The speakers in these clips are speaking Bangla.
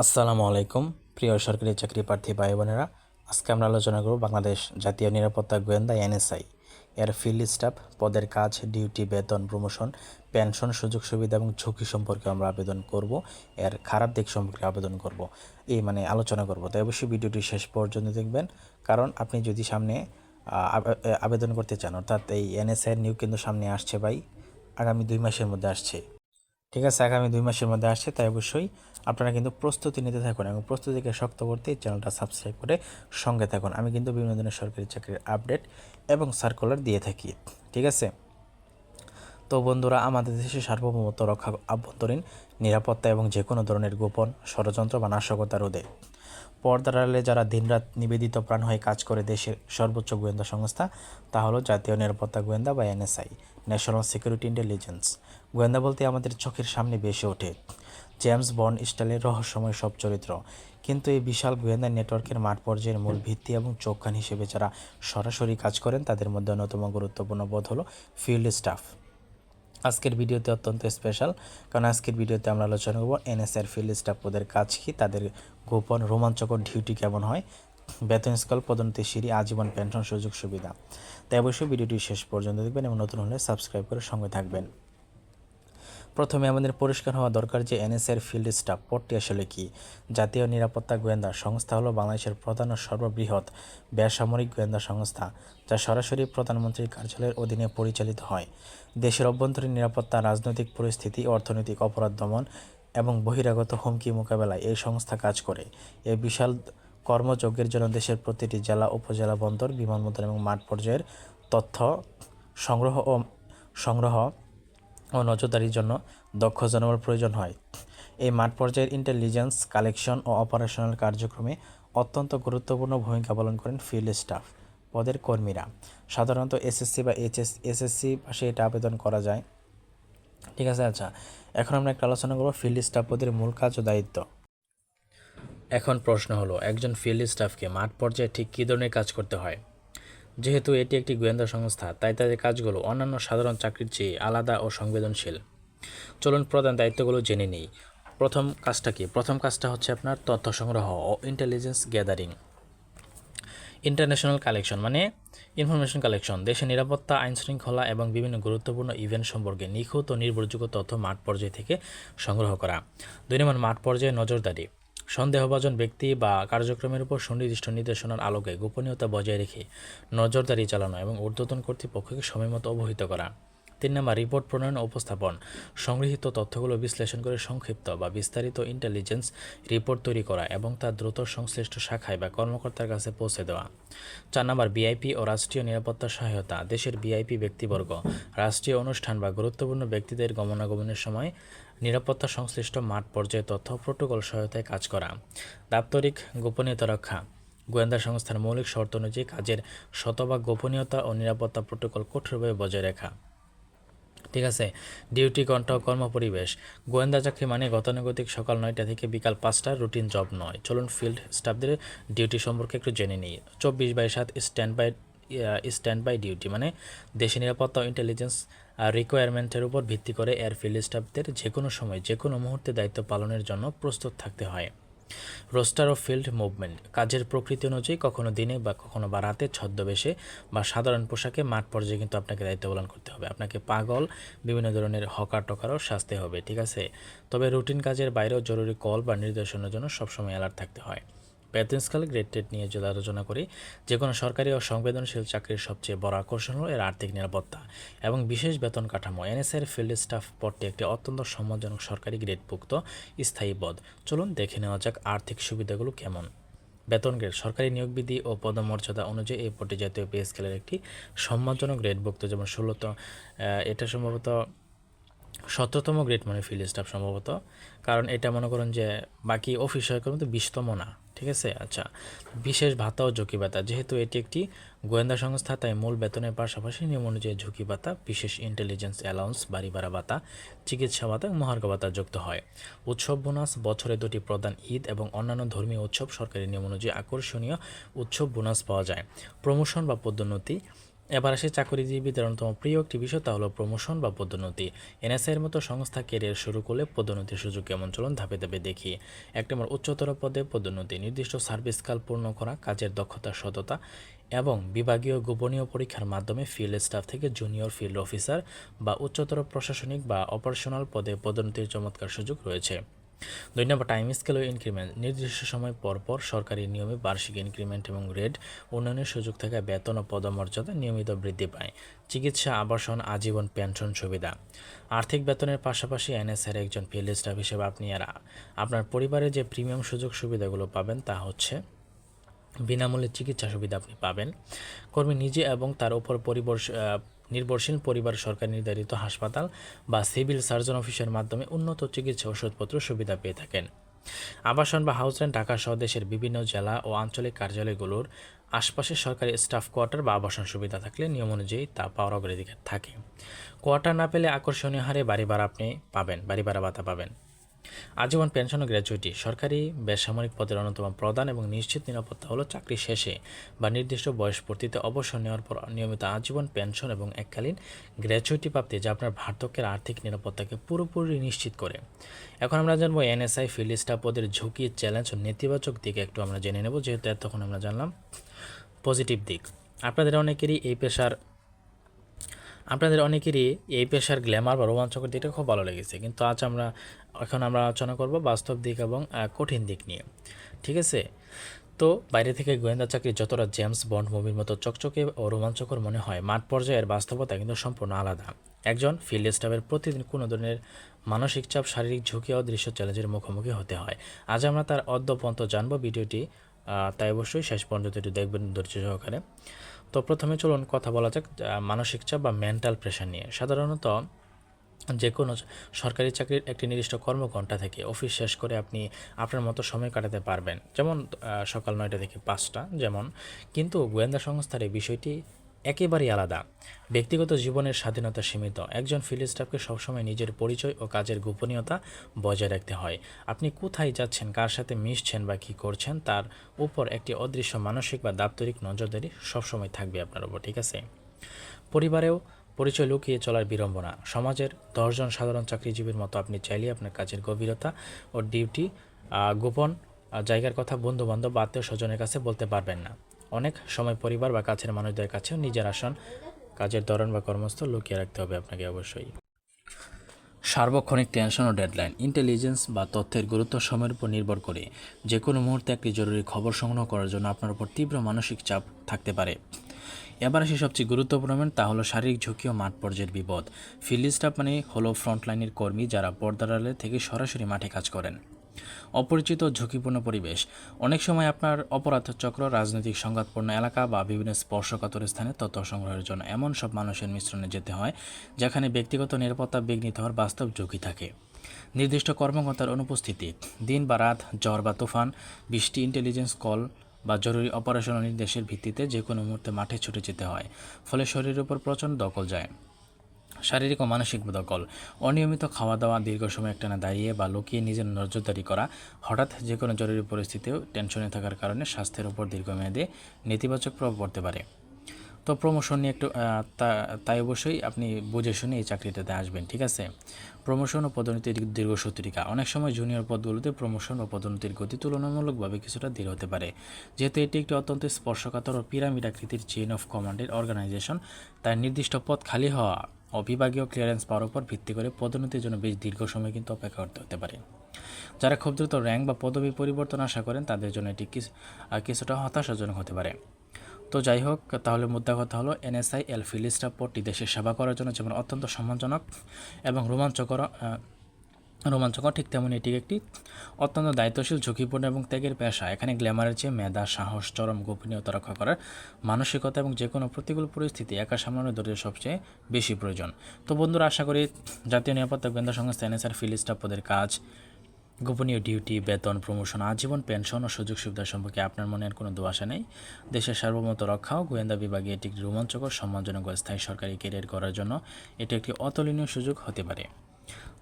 আসসালামু আলাইকুম প্রিয় সরকারি চাকরি প্রার্থী ভাই বোনেরা, আজকে আমরা আলোচনা করব বাংলাদেশ জাতীয় নিরাপত্তা গোয়েন্দা এনএসআই এর ফিল্ড স্টাফ পদের কাজ, ডিউটি, বেতন, প্রমোশন, পেনশন, সুযোগ সুবিধা এবং ঝুঁকি সম্পর্কে আমরা আবেদন করব। এর খারাপ দিক সম্পর্কে আবেদন করব, আলোচনা করব। তাই অবশ্যই ভিডিওটি শেষ পর্যন্ত দেখবেন, কারণ আপনি যদি সামনে আবেদন করতে চান, অর্থাৎ এই এনএসআই এর নিয়োগ কিন্তু সামনে আসছে ভাই, আগামী 2 মাসের মধ্যে আসছে। ঠিক আছে, আগামী 2 মাসের মধ্যে আসছে। তাই অবশ্যই আপনারা কিন্তু প্রস্তুতি নিতে থাকুন এবং প্রস্তুতিকে শক্ত করতে এই চ্যানেলটা সাবস্ক্রাইব করে সঙ্গে থাকুন। আমি কিন্তু বিভিন্ন ধরনের সরকারি চাকরির আপডেট এবং সার্কুলার দিয়ে থাকি। ঠিক আছে, তো বন্ধুরা, আমাদের দেশের সার্বভৌমত্ব রক্ষা, আভ্যন্তরীণ নিরাপত্তা এবং যে কোনো ধরনের গোপন ষড়যন্ত্র বা নাশকতা রোধে পর্দার আড়ালে যারা দিনরাত নিবেদিত প্রাণ হয়ে কাজ করে দেশের সর্বোচ্চ গোয়েন্দা সংস্থা, তা হলো জাতীয় নিরাপত্তা গোয়েন্দা বা এনএসআই, ন্যাশনাল সিকিউরিটি ইন্টেলিজেন্স। গোয়েন্দা বলতে আমাদের চোখের সামনে ভেসে ওঠে জেমস বন্ড স্টাইলের রহস্যময় সব চরিত্র, কিন্তু এই বিশাল গোয়েন্দা নেটওয়ার্কের মাঠ পর্যায়ের মূল ভিত্তি এবং চোখ কান হিসেবে যারা সরাসরি কাজ করেন, তাদের মধ্যে অন্যতম গুরুত্বপূর্ণ পদ হলো ফিল্ড স্টাফ। আজকের ভিডিওতে অত্যন্ত স্পেশাল, কারণ আজকের ভিডিওতে আমরা আলোচনা করব এনএসআই ফিল্ড স্টাফ পদের কাজ কী, তাদের গোপন রোমাঞ্চকর ডিউটি কেমন হয়, বেতন স্কেল, পদোন্নতি সিঁড়ি, আজীবন পেনশন, সুযোগ সুবিধা। তাই অবশ্যই ভিডিওটি শেষ পর্যন্ত দেখবেন এবং নতুন হলে সাবস্ক্রাইব করে সঙ্গে থাকবেন। প্রথমে আমাদের পরিষ্কার হওয়া দরকার যে এনএসআই ফিল্ড স্টাফ পদটি আসলে কি। জাতীয় নিরাপত্তা গোয়েন্দা সংস্থা হলো বাংলাদেশের প্রধান ও সর্ববৃহৎ বেসামরিক গোয়েন্দা সংস্থা, যা সরাসরি প্রধানমন্ত্রীর কার্যালয়ের অধীনে পরিচালিত হয়। দেশের অভ্যন্তরীণ নিরাপত্তা, রাজনৈতিক পরিস্থিতি, অর্থনৈতিক অপরাধ দমন এবং বহিরাগত হুমকি মোকাবেলায় এই সংস্থা কাজ করে। এই বিশাল কর্মযজ্ঞের জন্য দেশের প্রতিটি জেলা, উপজেলা, বন্দর, বিমানবন্দর এবং মাঠ পর্যায়ের তথ্য সংগ্রহ ও নজরদারির জন্য দক্ষ জনবল প্রয়োজন হয়। এই মাঠ পর্যায়ের ইন্টেলিজেন্স, কালেকশন ও অপারেশনাল কার্যক্রমে অত্যন্ত গুরুত্বপূর্ণ ভূমিকা পালন করেন ফিল্ড স্টাফ পদের কর্মীরা। সাধারণত এসএসসি বা এসএসসি পাশে এটা আবেদন করা যায়। ঠিক আছে, আচ্ছা, এখন আমরা একটা আলোচনা করব ফিল্ড স্টাফ পদের মূল কাজ ও দায়িত্ব। এখন প্রশ্ন হলো, একজন ফিল্ড স্টাফকে মাঠ পর্যায়ে ঠিক কী ধরনের কাজ করতে হয়? যেহেতু এটি একটি গোয়েন্দা সংস্থা, তাই তাদের কাজগুলো অন্যান্য সাধারণ চাকরির চেয়ে আলাদা ও সংবেদনশীল। চলুন প্রধান দায়িত্বগুলো জেনে নিই। প্রথম কাজটা কি? প্রথম কাজটা হচ্ছে আপনার তথ্য সংগ্রহ ও ইন্টেলিজেন্স গ্যাদারিং। ইন্টারন্যাশনাল কালেকশন মানে ইনফরমেশন কালেকশন, দেশের নিরাপত্তা, আইন শৃঙ্খলা এবং বিভিন্ন গুরুত্বপূর্ণ ইভেন্ট সম্পর্কে নিখুঁত ও নির্ভরযোগ্য তথ্য মাঠ পর্যায় থেকে সংগ্রহ করা। 2 নম্বর, মাঠ পর্যায়ে নজরদারি। সন্দেহভাজন ব্যক্তি বা কার্যক্রমের উপর সুনির্দিষ্ট নির্দেশনার আলোকে গোপনীয়তা বজায় রেখে নজরদারি চালানো এবং ঊর্ধ্বতন কর্তৃপক্ষকে সময়মতো অবহিত করা। 3 নম্বর, রিপোর্ট প্রণয়ন ও উপস্থাপন। সংগৃহীত তথ্যগুলো বিশ্লেষণ করে সংক্ষিপ্ত বা বিস্তারিত ইন্টেলিজেন্স রিপোর্ট তৈরি করা এবং তা দ্রুত সংশ্লিষ্ট শাখায় বা কর্মকর্তার কাছে পৌঁছে দেওয়া। 4 নম্বর, ভিআইপি ও রাষ্ট্রীয় নিরাপত্তার সহায়তা। দেশের ভিআইপি ব্যক্তিবর্গ, রাষ্ট্রীয় অনুষ্ঠান বা গুরুত্বপূর্ণ ব্যক্তিদের গমনাগমনের সময় নিরাপত্তা সংশ্লিষ্ট মাঠ পর্যায়ে তথ্য প্রোটোকল সহায়তায় কাজ করা। দাপ্তরিক গোপনীয়তা রক্ষা। গোয়েন্দা সংস্থার মৌলিক শর্ত অনুযায়ী কাজের শতভাগ গোপনীয়তা ও নিরাপত্তা প্রোটোকল কঠোরভাবে বজায় রাখা। ঠিক আছে, ডিউটি ঘন্টা ও কর্মপরিবেশ। গোয়েন্দা চাকরি মানে গতানুগতিক সকাল 9টা থেকে বিকাল 5টার রুটিন জব নয়। চলুন ফিল্ড স্টাফদের ডিউটি সম্পর্কে একটু জেনে নিই। 24/7 স্ট্যান্ড বাই ডিউটি মানে দেশের নিরাপত্তা ও ইন্টেলিজেন্স রিকোয়ারমেন্টের উপর ভিত্তি করে এয়ার ফিল্ড স্টাফদের যে কোনো সময় যে কোনো মুহূর্তে দায়িত্ব পালনের জন্য প্রস্তুত থাকতে হয়। রোস্টার অফ ফিল্ড মুভমেন্ট, কাজের প্রকৃতি অনুযায়ী কখনো দিনে বা কখনো বা রাতে ছদ্মবেশে বা সাধারণ পোশাকে মাঠ পর্যায়ে কিন্তু আপনাকে দায়িত্ব পালন করতে হবে। আপনাকে পাগল, বিভিন্ন ধরনের হকার টকারও সাজতে হবে। ঠিক আছে, তবে রুটিন কাজের বাইরেও জরুরি কল বা নির্দেশনের জন্য সবসময় অ্যালার্ট থাকতে হয়। বেতন স্কেল, গ্রেড টেট নিয়ে যদি আলোচনা করি, যে কোনো সরকারি ও সংবেদনশীল চাকরির সবচেয়ে বড় আকর্ষণ হলো এর আর্থিক নিরাপত্তা এবং বিশেষ বেতন কাঠামো। এনএসআই ফিল্ড স্টাফ পদটি একটি অত্যন্ত সম্মানজনক সরকারি গ্রেডভুক্ত স্থায়ী পদ। চলুন দেখে নেওয়া যাক আর্থিক সুবিধাগুলো কেমন। বেতন গ্রেড, সরকারি নিয়োগ বিধি ও পদমর্যাদা অনুযায়ী এই পদটি জাতীয় পে স্কেলের একটি সম্মানজনক গ্রেডভুক্ত, যেমন 16, এটা সম্ভবত 17তম গ্রেড মানে ফিল্ড স্টাফ সম্ভবত, কারণ এটা মনে করেন যে বাকি অফিস সহায়কের মধ্যে 20তম না। ঠিক আছে, আচ্ছা, বিশেষ ভাতা ও ঝুঁকি ভাতা। যেহেতু এটি একটি গোয়েন্দা সংস্থা, তাই মূল বেতনের পাশাপাশি নিয়ম অনুযায়ী ঝুঁকি ভাতা, বিশেষ ইন্টেলিজেন্স অ্যালাউন্স, বাড়ি ভাড়া ভাতা, চিকিৎসা ভাতা, মহার্ঘ ভাতা যুক্ত হয়। উৎসব বোনাস, বছরে 2টি প্রধান ঈদ এবং অন্যান্য ধর্মীয় উৎসব সরকারি নিয়ম অনুযায়ী আকর্ষণীয় উৎসব বোনাস পাওয়া যায়। প্রমোশন বা পদোন্নতি, এবার আসে চাকরিজীবীদের অন্যতম প্রিয় একটি বিষয়, তা হলো প্রমোশন বা পদোন্নতি। এনএসআই এর মতো সংস্থা কেরিয়ার শুরু করলে পদোন্নতির সুযোগ কেমন, চলুন ধাপে ধাপে দেখি। এক নম্বর, উচ্চতর পদে পদোন্নতি। নির্দিষ্ট সার্ভিস কাল পূর্ণ করা, কাজের দক্ষতা, সততা এবং বিভাগীয় গোপনীয় পরীক্ষার মাধ্যমে ফিল্ড স্টাফ থেকে জুনিয়র ফিল্ড অফিসার বা উচ্চতর প্রশাসনিক বা অপারেশনাল পদে পদোন্নতির চমৎকার সুযোগ রয়েছে। 2 নম্বর, টাইম স্কেল ও ইনক্রিমেন্ট। নির্দিষ্ট সময় পরপর সরকারি নিয়মে বার্ষিক ইনক্রিমেন্ট এবং রেট উন্নয়নের সুযোগ থেকে বেতন ও পদমর্যাদা নিয়মিত বৃদ্ধি পায়। চিকিৎসা, আবাসন, আজীবন পেনশন সুবিধা। আর্থিক বেতনের পাশাপাশি এনএসআর একজন ফিল্ড স্টাফ হিসেবে আপনি আর আপনার পরিবারে যে প্রিমিয়াম সুযোগ সুবিধাগুলো পাবেন তা হচ্ছে বিনামূল্যে চিকিৎসা সুবিধা আপনি পাবেন। কর্মী নিজে এবং তার উপর নির্ভরশীল পরিবার সরকার নির্ধারিত হাসপাতাল বা সিভিল সার্জন অফিসের মাধ্যমে উন্নত চিকিৎসা ওষুধপত্র সুবিধা পেয়ে থাকেন। আবাসন বা হাউস রেন্ট। ঢাকা সহ দেশের বিভিন্ন জেলা ও আঞ্চলিক কার্যালয়গুলোর আশপাশে সরকারি স্টাফ কোয়ার্টার বা আবাসন সুবিধা থাকলে নিয়ম অনুযায়ী তা পাওয়ার অগ্রাধিকার থাকে। কোয়ার্টার না পেলে আকর্ষণীয় হারে বাড়ি ভাড়া ভাতা পাবেন। আজীবন পেনশন ও গ্র্যাচুইটি। সরকারি বেসামরিক পদের অন্যতম প্রদান এবং নিশ্চিত নিরাপত্তা হলো চাকরি শেষে বা নির্দিষ্ট বয়সপূর্তিতে অবসর নেওয়ার পর নিয়মিত আজীবন পেনশন এবং এককালীন গ্র্যাচুইটি প্রাপ্তি, যা আপনার ভার্ধক্যের আর্থিক নিরাপত্তাকে পুরোপুরি নিশ্চিত করে। এখন আমরা জানবো এনএসআই ফিল্ড স্টাফ পদের ঝুঁকি, চ্যালেঞ্জ ও নেতিবাচক দিক একটু আমরা জেনে নেব, যেহেতু এতক্ষণ আমরা জানলাম পজিটিভ দিক। আপনাদের অনেকেরই এই পেশার গ্ল্যামার বা রোমাঞ্চকর দিকটা খুব ভালো লেগেছে, কিন্তু এখন আমরা আলোচনা করব বাস্তব দিক এবং কঠিন দিক নিয়ে। ঠিক আছে, তো বাইরে থেকে গোয়েন্দা চাকরি যতটা জেমস বন্ড মুভির মতো চকচকে ও রোমাঞ্চকর মনে হয়, মাঠ পর্যায়ের বাস্তবতা কিন্তু সম্পূর্ণ আলাদা। একজন ফিল্ড স্টাফের প্রতিদিন কোনো ধরনের মানসিক চাপ, শারীরিক ঝুঁকি ও দৃশ্য চ্যালেঞ্জের মুখোমুখি হতে হয়। আজ আমরা তার অদ্যপন্ত জানবো। ভিডিওটি তাই অবশ্যই শেষ পর্যন্ত একটু দেখবেন ধৈর্য সহকারে। তো প্রথমে চলুন কথা বলা যাক মানসিক চাপ বা মেন্টাল প্রেশার নিয়ে। সাধারণত যে কোনো সরকারি চাকরির একটি নির্দিষ্ট কর্মঘণ্টা থেকে অফিস শেষ করে আপনি আপনার মতো সময় কাটাতে পারবেন, যেমন সকাল 9টা থেকে 5টা যেমন। কিন্তু গোয়েন্দা সংস্থার এই বিষয়টি একেবারেই আলাদা। ব্যক্তিগত জীবনের স্বাধীনতা সীমিত। একজন ফিল্ড স্টাফকে সবসময় নিজের পরিচয় ও কাজের গোপনীয়তা বজায় রাখতে হয়। আপনি কোথায় যাচ্ছেন, কার সাথে মিশছেন বা কী করছেন, তার উপর একটি অদৃশ্য মানসিক বা দাপ্তরিক নজরদারি সবসময় থাকবে আপনার উপর। ঠিক আছে, পরিবারেও পরিচয় লুকিয়ে চলার বিড়ম্বনা। সমাজের 10 জন সাধারণ চাকরিজীবীর মতো আপনি চাইলে আপনার কাজের গভীরতা ও ডিউটি গোপন জায়গার কথা বন্ধুবান্ধব বা আত্মীয় স্বজনের কাছে বলতে পারবেন না। অনেক সময় পরিবার বা কাছের মানুষদের কাছেও নিজের আসন, কাজের ধরন বা কর্মস্থল লুকিয়ে রাখতে হবে আপনাকে অবশ্যই। সার্বক্ষণিক টেনশন ও ডেডলাইন। ইন্টেলিজেন্স বা তথ্যের গুরুত্ব সময়ের উপর নির্ভর করে। যে কোনো মুহূর্তে একটি জরুরি খবর সংগ্রহ করার জন্য আপনার উপর তীব্র মানসিক চাপ থাকতে পারে। এবার আসি সবচেয়ে গুরুত্বপূর্ণ পয়েন্ট, তা হলো শারীরিক ঝুঁকি ও মাঠ পর্যায়ের বিপদ। ফিল্ড স্টাফ মানে হলো ফ্রন্টলাইনের কর্মী, যারা পর্দার আড়ালে থেকে সরাসরি মাঠে কাজ করেন। অপরিচিত ঝুঁকিপূর্ণ পরিবেশ। অনেক সময় আপনার অপরাধ চক্র, রাজনৈতিক সংঘাতপূর্ণ এলাকা বা বিভিন্ন স্পর্শকাতর স্থানে তথ্য সংগ্রহের জন্য এমন সব মানুষের মিশ্রণে যেতে হয় যেখানে ব্যক্তিগত নিরাপত্তা বিঘ্নিত হওয়ার বাস্তব ঝুঁকি থাকে। নির্দিষ্ট কর্মকর্তার অনুপস্থিতি। দিন বা রাত, ঝড় বা তুফান, বৃষ্টি, ইন্টেলিজেন্স কল বা জরুরি অপারেশনাল নির্দেশের ভিত্তিতে যে কোনো মুহূর্তে মাঠে ছুটে যেতে হয়, ফলে শরীরের উপর প্রচণ্ড দখল যায়। শারীরিক ও মানসিক দখল। অনিয়মিত খাওয়া দাওয়া, দীর্ঘ সময় একটানা দাঁড়িয়ে বা লুকিয়ে নিজের নজরদারি করা, হঠাৎ যে কোনো জরুরি পরিস্থিতিতেও টেনশনে থাকার কারণে স্বাস্থ্যের উপর দীর্ঘমেয়াদে নেতিবাচক প্রভাব পড়তে পারে। তো প্রমোশন নিয়ে একটু তাই অবশ্যই আপনি বুঝে শুনে এই চাকরিটাতে আসবেন। ঠিক আছে, প্রমোশন ও পদোন্নতির দীর্ঘসূত্রিকা। অনেক সময় জুনিয়র পদগুলোতে প্রমোশন ও পদোন্নতির গতি তুলনামূলকভাবে কিছুটা ধীর হতে পারে। যেহেতু এটি একটি অত্যন্ত স্পর্শকাতর ও পিরামিড আকৃতির চেইন অফ কমান্ডের অর্গানাইজেশন, তাই নির্দিষ্ট পদ খালি হওয়া ও বিভাগীয় ক্লিয়ারেন্স পাওয়ার উপর ভিত্তি করে পদোন্নতির জন্য বেশ দীর্ঘ সময় কিন্তু অপেক্ষা করতে হতে পারে। যারা খুব দ্রুত র্যাঙ্ক বা পদবি পরিবর্তন আশা করেন, তাদের জন্য এটি কিছুটা হতাশাজনক হতে পারে। তো যাই হোক, তাহলে মুদ্রা কথা হলো এনএসআই ফিল্ড স্টাফ পদটি দেশের সেবা করার জন্য যেমন অত্যন্ত সম্মানজনক এবং রোমাঞ্চকর, ঠিক তেমনি এটি একটি অত্যন্ত দায়িত্বশীল, ঝুঁকিপূর্ণ এবং ত্যাগের পেশা। এখানে গ্ল্যামারের চেয়ে মেধা, সাহস, চরম গোপনীয়তা রক্ষা করার মানসিকতা এবং যে কোনো প্রতিকূল পরিস্থিতি একা সামলানোর ধৈর্য সবচেয়ে বেশি প্রয়োজন। তো বন্ধুরা, আশা করি জাতীয় নিরাপত্তা গোয়েন্দা সংস্থা এনএসআই ফিল্ড স্টাফ পদের কাজ, গোপনীয় ডিউটি, বেতন, প্রমোশন, আজীবন পেনশন ও সুযোগ সুবিধা সম্পর্কে আপনার মনে আর কোনো দোয়াশা নেই। দেশের সার্বভৌমত্ব রক্ষা ও গোয়েন্দা বিভাগে এটি একটি রোমাঞ্চকর, সম্মানজনক ও স্থায়ী সরকারি ক্যারিয়ার করার জন্য এটি একটি অতুলনীয় সুযোগ হতে পারে।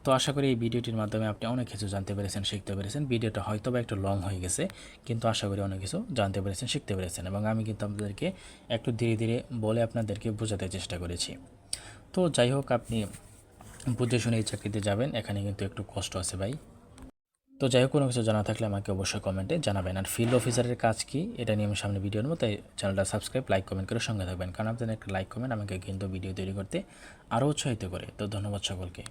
তো আশা করি এই ভিডিওটির মাধ্যমে আপনি অনেক কিছু জানতে পেরেছেন, শিখতে পেরেছেন। ভিডিওটা হয়তো বা একটু লং হয়ে গেছে, কিন্তু আশা করি অনেক কিছু জানতে পেরেছেন, শিখতে পেরেছেন, এবং আমি কিন্তু আপনাদেরকে একটু ধীরে ধীরে বলে আপনাদেরকে বোঝাতে চেষ্টা করেছি। তো যাই হোক, আপনি বুঝে শুনে এই চাকরিতে যাবেন, এখানে কিন্তু একটু কষ্ট আছে ভাই। তো যাই হোক, কোনো কিছু জানা থাকলে আমাকে অবশ্যই কমেন্টে জানাবেন। আর ফিল্ড অফিসারের কাজ কি এটা নিয়ে আমি সামনে ভিডিও নেবো, তাই চ্যানেলটা সাবস্ক্রাইব, লাইক, কমেন্ট করে সঙ্গে থাকবেন, কারণ আপনাদের একটা লাইক কমেন্ট আমাকে কিন্তু ভিডিও তৈরি করতে আরও উৎসাহিত করে। তো ধন্যবাদ সকলকে।